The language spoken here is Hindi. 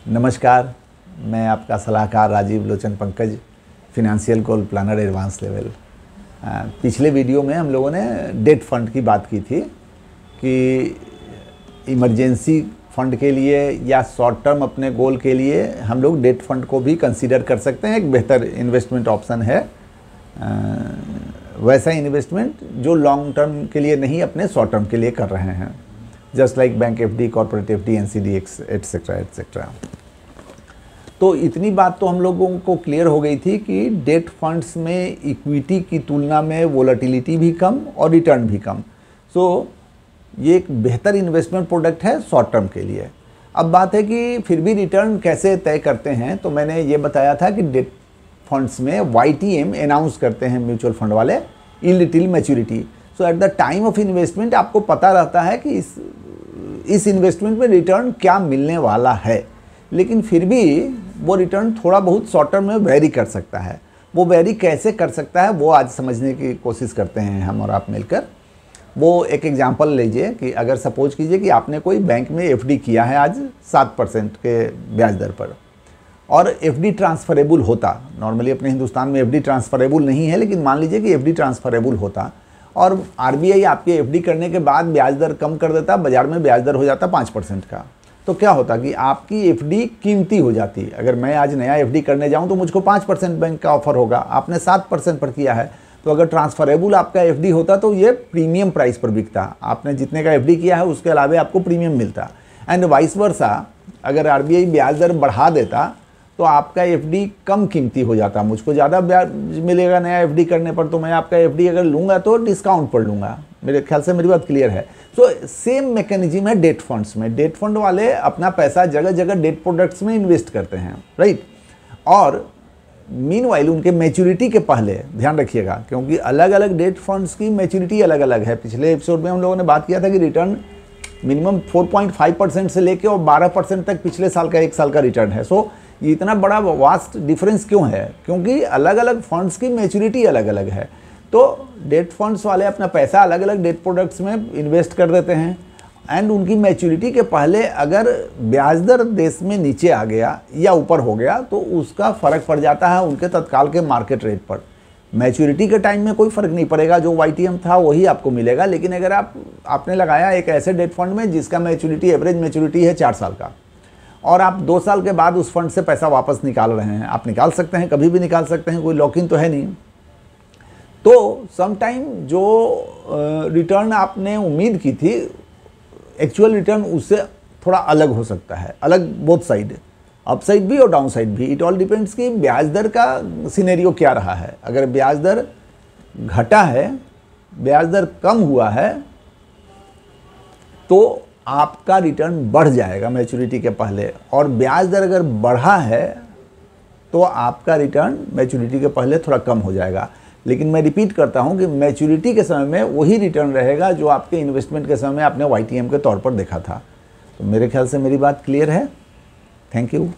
नमस्कार, मैं आपका सलाहकार राजीव लोचन पंकज, फिनेंशियल गोल प्लानर एडवांस लेवल। पिछले वीडियो में हम लोगों ने डेट फंड की बात की थी कि इमरजेंसी फंड के लिए या शॉर्ट टर्म अपने गोल के लिए हम लोग डेट फंड को भी कंसीडर कर सकते हैं। एक बेहतर इन्वेस्टमेंट ऑप्शन है, वैसा इन्वेस्टमेंट जो लॉन्ग टर्म के लिए नहीं, अपने शॉर्ट टर्म के लिए कर रहे हैं, just like bank FD, corporate FD, NCD etcetera etcetera. तो इतनी बात तो हम लोगों को क्लियर हो गई थी कि डेट फंड्स में इक्विटी की तुलना में वोलेटिलिटी भी कम और रिटर्न भी कम। सो ये एक बेहतर इन्वेस्टमेंट प्रोडक्ट है शॉर्ट टर्म के लिए। अब बात है कि फिर भी रिटर्न कैसे तय करते हैं, तो मैंने ये बताया था कि डेट फंड्स में YTM अनाउंस करते हैं म्यूचुअल फंड वाले, yield till maturity. So at the time of investment आपको पता रहता है कि इस इन्वेस्टमेंट में रिटर्न क्या मिलने वाला है, लेकिन फिर भी वो रिटर्न थोड़ा बहुत शॉर्ट टर्म में वेरी कर सकता है। वो वेरी कैसे कर सकता है वो आज समझने की कोशिश करते हैं हम और आप मिलकर। वो एक एग्जांपल लीजिए कि अगर सपोज कीजिए कि आपने कोई बैंक में FD किया है आज 7% के ब्याज दर पर, और FD ट्रांसफरेबल होता। नॉर्मली अपने हिंदुस्तान में FD ट्रांसफरेबल नहीं है, लेकिन मान लीजिए कि FD ट्रांसफरेबल होता और RBI आपके FD करने के बाद ब्याज दर कम कर देता, बाजार में ब्याज दर हो जाता 5% का, तो क्या होता कि आपकी FD कीमती हो जाती। अगर मैं आज नया FD करने जाऊं तो मुझको 5% बैंक का ऑफर होगा, आपने 7% पर किया है, तो अगर ट्रांसफरेबल आपका FD होता तो ये प्रीमियम प्राइस पर बिकता। आपने जितने का FD किया है उसके अलावा आपको प्रीमियम मिलता। एंड वाइस वर्सा, अगर RBI ब्याज दर बढ़ा देता तो आपका FD कम कीमती हो जाता। मुझको ज़्यादा ब्याज मिलेगा नया FD करने पर, तो मैं आपका FD अगर लूँगा तो डिस्काउंट पर लूँगा। मेरे ख्याल से मेरी बात क्लियर है। सो सेम मैकेनिज्म है डेट फंड्स में। डेट फंड वाले अपना पैसा जगह जगह डेट प्रोडक्ट्स में इन्वेस्ट करते हैं, राइट। और मीनवाइल उनके मैच्योरिटी के पहले ध्यान रखिएगा, क्योंकि अलग अलग डेट फंड्स की मैच्योरिटी अलग अलग है। पिछले एपिसोड में हम लोगों ने बात किया था कि रिटर्न मिनिमम 4.5% से लेके और 12% तक पिछले साल का 1 साल का रिटर्न है। सो ये इतना बड़ा वास्ट डिफरेंस क्यों है? क्योंकि अलग अलग फंड्स की मैच्योरिटी अलग अलग है। तो डेट फंड्स वाले अपना पैसा अलग अलग डेट प्रोडक्ट्स में इन्वेस्ट कर देते हैं, एंड उनकी मैच्योरिटी के पहले अगर ब्याज दर देश में नीचे आ गया या ऊपर हो गया तो उसका फ़र्क पड़ जाता है उनके तत्काल के मार्केट रेट पर। मैच्योरिटी के टाइम में कोई फ़र्क नहीं पड़ेगा, जो YTM था वही आपको मिलेगा। लेकिन अगर आपने लगाया एक ऐसे डेट फंड में जिसका मैच्योरिटी, एवरेज मैच्योरिटी है 4 साल का, और आप 2 साल के बाद उस फंड से पैसा वापस निकाल रहे हैं, आप निकाल सकते हैं, कभी भी निकाल सकते हैं, कोई लॉक-इन तो है नहीं। तो समटाइम जो रिटर्न आपने उम्मीद की थी, एक्चुअल रिटर्न उससे थोड़ा अलग हो सकता है। अलग बोथ साइड, अपसाइड भी और डाउन साइड भी। इट ऑल डिपेंड्स कि ब्याज दर का सिनेरियो क्या रहा है। अगर ब्याज दर घटा है, ब्याज दर कम हुआ है, तो आपका रिटर्न बढ़ जाएगा मैच्योरिटी के पहले, और ब्याज दर अगर बढ़ा है तो आपका रिटर्न मैच्योरिटी के पहले थोड़ा कम हो जाएगा। लेकिन मैं रिपीट करता हूं कि मैच्योरिटी के समय में वही रिटर्न रहेगा जो आपके इन्वेस्टमेंट के समय में आपने YTM के तौर पर देखा था। तो मेरे ख्याल से मेरी बात क्लियर है। Thank you.